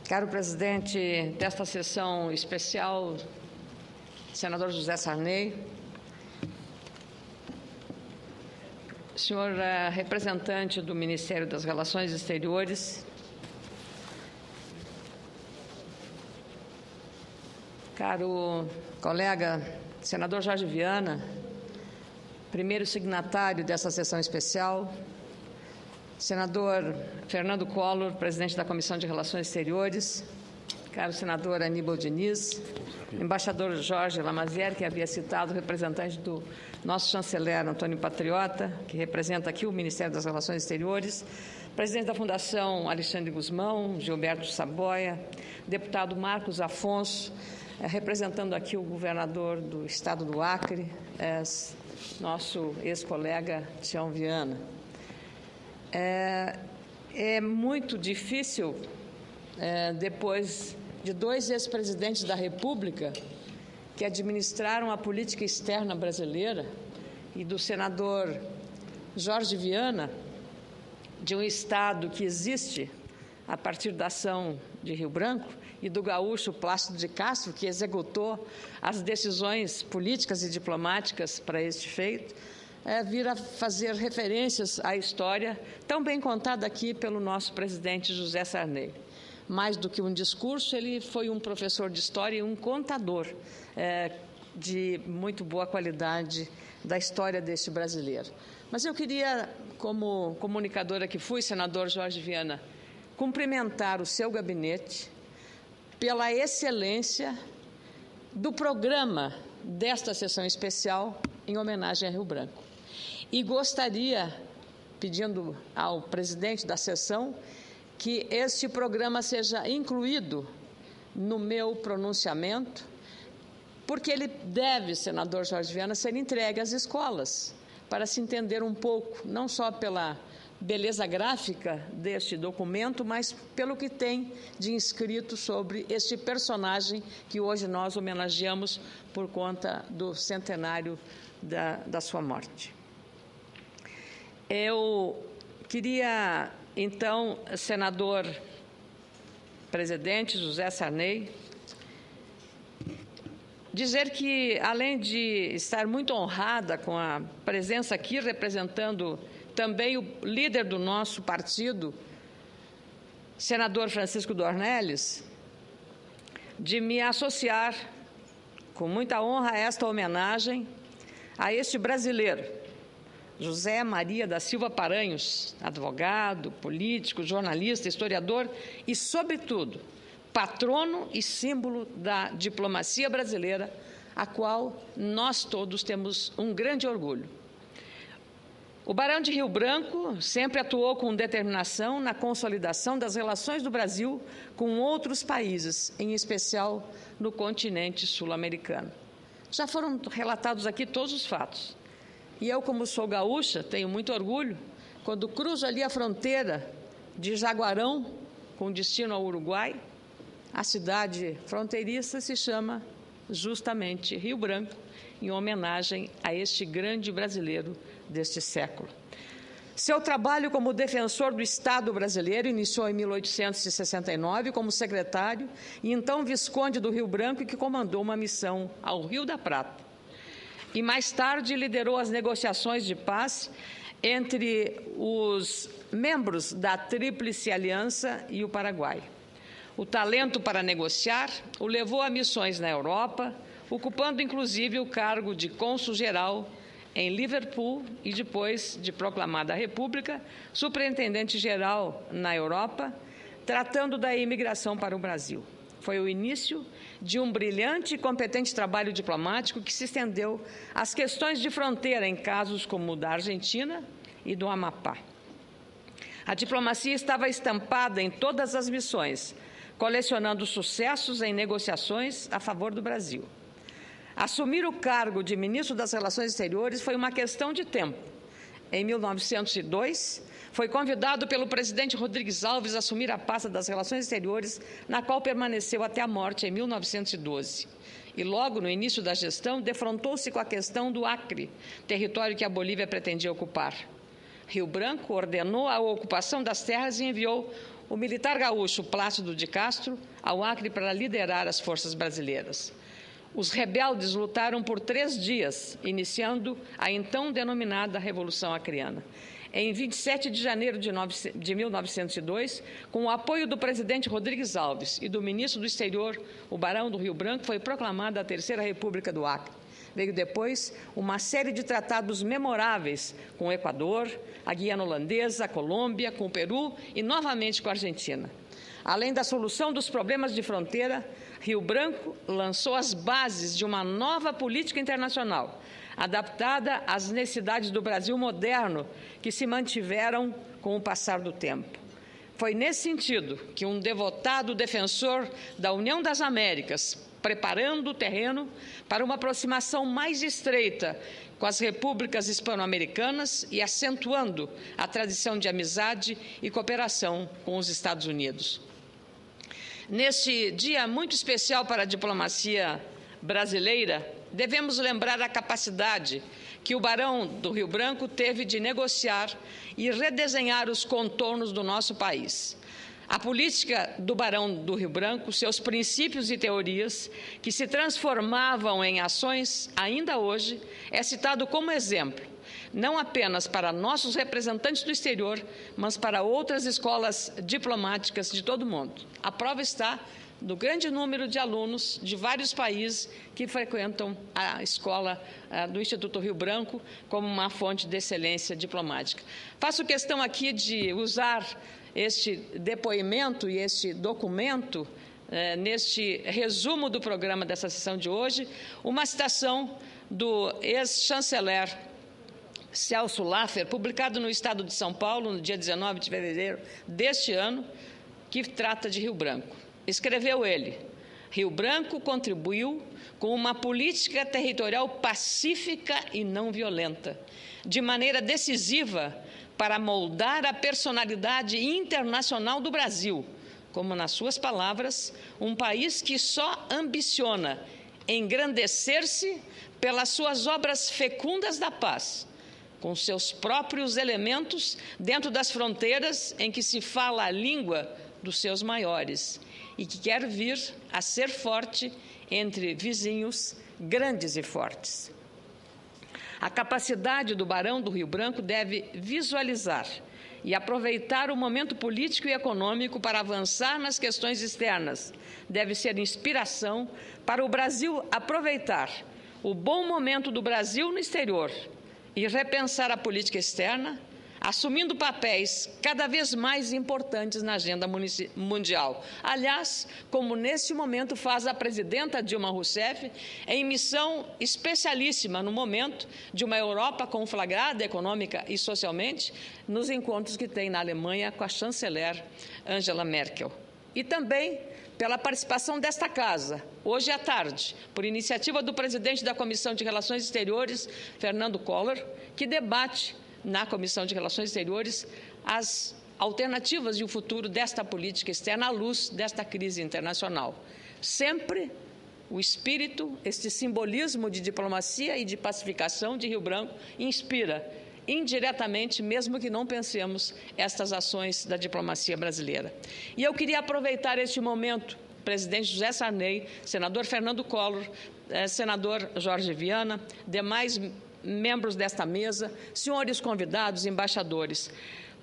Caro presidente desta sessão especial, senador José Sarney, senhor representante do Ministério das Relações Exteriores, caro colega senador Jorge Viana, primeiro signatário dessa sessão especial, senador Fernando Collor, presidente da Comissão de Relações Exteriores, caro senador Aníbal Diniz, embaixador Jorge Lamazière, que havia citado, representante do nosso chanceler Antônio Patriota, que representa aqui o Ministério das Relações Exteriores, presidente da Fundação Alexandre Guzmão, Gilberto Saboia, deputado Marcos Afonso, representando aqui o governador do estado do Acre, nosso ex-colega Tião Viana. É muito difícil, depois de dois ex-presidentes da República que administraram a política externa brasileira e do senador Jorge Viana, de um estado que existe a partir da ação de Rio Branco, e do gaúcho Plácido de Castro, que executou as decisões políticas e diplomáticas para este feito, vir a fazer referências à história tão bem contada aqui pelo nosso presidente José Sarney. Mais do que um discurso, ele foi um professor de história e um contador de muito boa qualidade da história deste brasileiro. Mas eu queria, como comunicadora que fui, senador Jorge Viana, cumprimentar o seu gabinete pela excelência do programa desta sessão especial em homenagem a Rio Branco. E gostaria, pedindo ao presidente da sessão, que este programa seja incluído no meu pronunciamento, porque ele deve, senador Jorge Viana, ser entregue às escolas, para se entender um pouco, não só pela beleza gráfica deste documento, mas pelo que tem de inscrito sobre este personagem que hoje nós homenageamos por conta do centenário da sua morte. Eu queria, então, senador presidente José Sarney, dizer que, além de estar muito honrada com a presença aqui, representando também o líder do nosso partido, senador Francisco Dornelles, de me associar com muita honra a esta homenagem a este brasileiro, José Maria da Silva Paranhos, advogado, político, jornalista, historiador e, sobretudo, patrono e símbolo da diplomacia brasileira, a qual nós todos temos um grande orgulho. O Barão de Rio Branco sempre atuou com determinação na consolidação das relações do Brasil com outros países, em especial no continente sul-americano. Já foram relatados aqui todos os fatos. E eu, como sou gaúcha, tenho muito orgulho quando cruzo ali a fronteira de Jaguarão, com destino ao Uruguai. A cidade fronteiriça se chama justamente Rio Branco, em homenagem a este grande brasileiro deste século. Seu trabalho como defensor do Estado brasileiro iniciou em 1869 como secretário e então visconde do Rio Branco, que comandou uma missão ao Rio da Prata. E mais tarde liderou as negociações de paz entre os membros da Tríplice Aliança e o Paraguai. O talento para negociar o levou a missões na Europa, ocupando inclusive o cargo de cônsul-geral em Liverpool e, depois de proclamada a República, superintendente-geral na Europa, tratando da imigração para o Brasil. Foi o início de um brilhante e competente trabalho diplomático que se estendeu às questões de fronteira em casos como o da Argentina e do Amapá. A diplomacia estava estampada em todas as missões, colecionando sucessos em negociações a favor do Brasil. Assumir o cargo de ministro das Relações Exteriores foi uma questão de tempo. Em 1902, foi convidado pelo presidente Rodrigues Alves a assumir a pasta das Relações Exteriores, na qual permaneceu até a morte em 1912. E logo no início da gestão, defrontou-se com a questão do Acre, território que a Bolívia pretendia ocupar. Rio Branco ordenou a ocupação das terras e enviou o militar gaúcho Plácido de Castro ao Acre para liderar as forças brasileiras. Os rebeldes lutaram por 3 dias, iniciando a então denominada Revolução Acreana. Em 27 de janeiro de 1902, com o apoio do presidente Rodrigues Alves e do ministro do Exterior, o Barão do Rio Branco, foi proclamada a Terceira República do Acre. Veio depois uma série de tratados memoráveis com o Equador, a Guiana Holandesa, a Colômbia, com o Peru e novamente com a Argentina. Além da solução dos problemas de fronteira, Rio Branco lançou as bases de uma nova política internacional, adaptada às necessidades do Brasil moderno, que se mantiveram com o passar do tempo. Foi nesse sentido que um devotado defensor da União das Américas, preparando o terreno para uma aproximação mais estreita com as repúblicas hispano-americanas e acentuando a tradição de amizade e cooperação com os Estados Unidos. Neste dia muito especial para a diplomacia brasileira, devemos lembrar a capacidade que o Barão do Rio Branco teve de negociar e redesenhar os contornos do nosso país. A política do Barão do Rio Branco, seus princípios e teorias, que se transformavam em ações ainda hoje, é citado como exemplo, não apenas para nossos representantes do exterior, mas para outras escolas diplomáticas de todo o mundo. A prova está do grande número de alunos de vários países que frequentam a escola do Instituto Rio Branco como uma fonte de excelência diplomática. Faço questão aqui de usar este depoimento e este documento, neste resumo do programa dessa sessão de hoje, uma citação do ex-chanceler Celso Laffer, publicado no Estado de São Paulo, no dia 19 de fevereiro deste ano, que trata de Rio Branco. Escreveu ele: Rio Branco contribuiu com uma política territorial pacífica e não violenta, de maneira decisiva para moldar a personalidade internacional do Brasil, como, nas suas palavras, um país que só ambiciona engrandecer-se pelas suas obras fecundas da paz, com seus próprios elementos dentro das fronteiras em que se fala a língua dos seus maiores, e que quer vir a ser forte entre vizinhos grandes e fortes. A capacidade do Barão do Rio Branco deve visualizar e aproveitar o momento político e econômico para avançar nas questões externas. Deve ser inspiração para o Brasil aproveitar o bom momento do Brasil no exterior e repensar a política externa, assumindo papéis cada vez mais importantes na agenda mundial. Aliás, como nesse momento faz a presidenta Dilma Rousseff, em missão especialíssima no momento de uma Europa conflagrada econômica e socialmente, nos encontros que tem na Alemanha com a chanceler Angela Merkel. E também pela participação desta Casa, hoje à tarde, por iniciativa do presidente da Comissão de Relações Exteriores, Fernando Collor, que debate na Comissão de Relações Exteriores as alternativas e o futuro desta política externa à luz desta crise internacional. Sempre o espírito, este simbolismo de diplomacia e de pacificação de Rio Branco inspira indiretamente, mesmo que não pensemos, estas ações da diplomacia brasileira. E eu queria aproveitar este momento, presidente José Sarney, senador Fernando Collor, senador Jorge Viana, demais membros desta mesa, senhores convidados, embaixadores,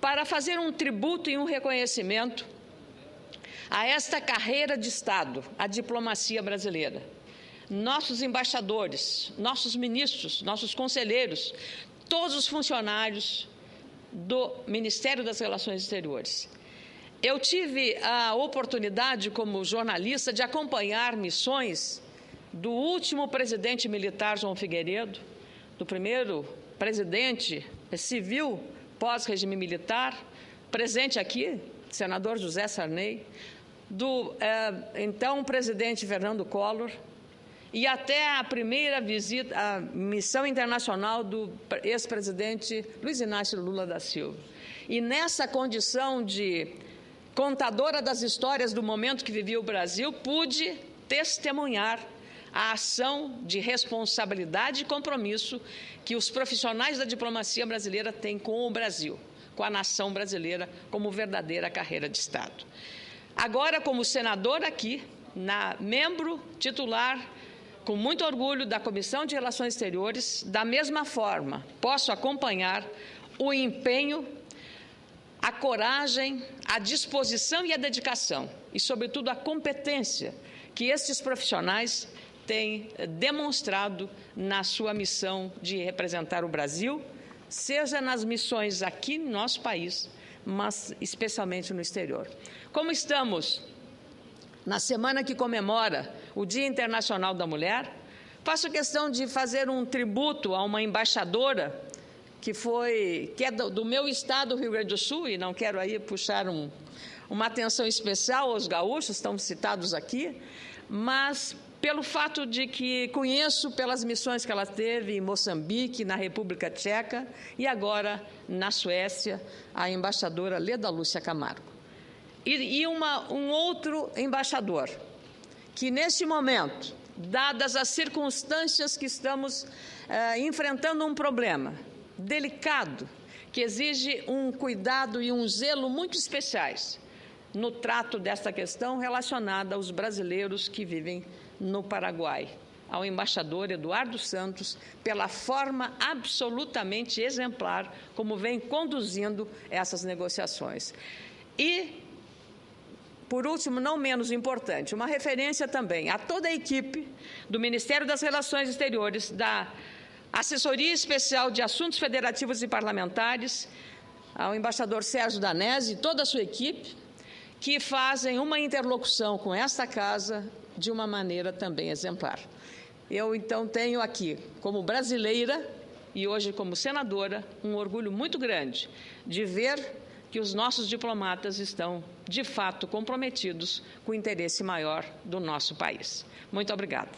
para fazer um tributo e um reconhecimento a esta carreira de Estado, a diplomacia brasileira. Nossos embaixadores, nossos ministros, nossos conselheiros, todos os funcionários do Ministério das Relações Exteriores. Eu tive a oportunidade, como jornalista, de acompanhar missões do último presidente militar, João Figueiredo, do primeiro presidente civil pós-regime militar, presente aqui, senador José Sarney, do então presidente Fernando Collor, e até a primeira visita, a missão internacional do ex-presidente Luiz Inácio Lula da Silva. E nessa condição de contadora das histórias do momento que vivia o Brasil, pude testemunhar a ação de responsabilidade e compromisso que os profissionais da diplomacia brasileira têm com o Brasil, com a nação brasileira como verdadeira carreira de Estado. Agora, como senador aqui, membro titular, com muito orgulho, da Comissão de Relações Exteriores, da mesma forma, posso acompanhar o empenho, a coragem, a disposição e a dedicação, e, sobretudo, a competência que estes profissionais têm demonstrado na sua missão de representar o Brasil, seja nas missões aqui no nosso país, mas especialmente no exterior. Como estamos na semana que comemora o Dia Internacional da Mulher, faço questão de fazer um tributo a uma embaixadora que é do meu estado, Rio Grande do Sul, e não quero aí puxar uma atenção especial aos gaúchos, estão citados aqui, mas pelo fato de que conheço pelas missões que ela teve em Moçambique, na República Tcheca e agora na Suécia, a embaixadora Leda Lúcia Camargo. E um outro embaixador, que neste momento, dadas as circunstâncias que estamos enfrentando um problema delicado, que exige um cuidado e um zelo muito especiais no trato desta questão relacionada aos brasileiros que vivem no Paraguai, ao embaixador Eduardo Santos, pela forma absolutamente exemplar como vem conduzindo essas negociações. E, por último, não menos importante, uma referência também a toda a equipe do Ministério das Relações Exteriores, da Assessoria Especial de Assuntos Federativos e Parlamentares, ao embaixador Sérgio Danese e toda a sua equipe, que fazem uma interlocução com esta casa de uma maneira também exemplar. Eu, então, tenho aqui, como brasileira e hoje como senadora, um orgulho muito grande de ver que os nossos diplomatas estão, de fato, comprometidos com o interesse maior do nosso país. Muito obrigada.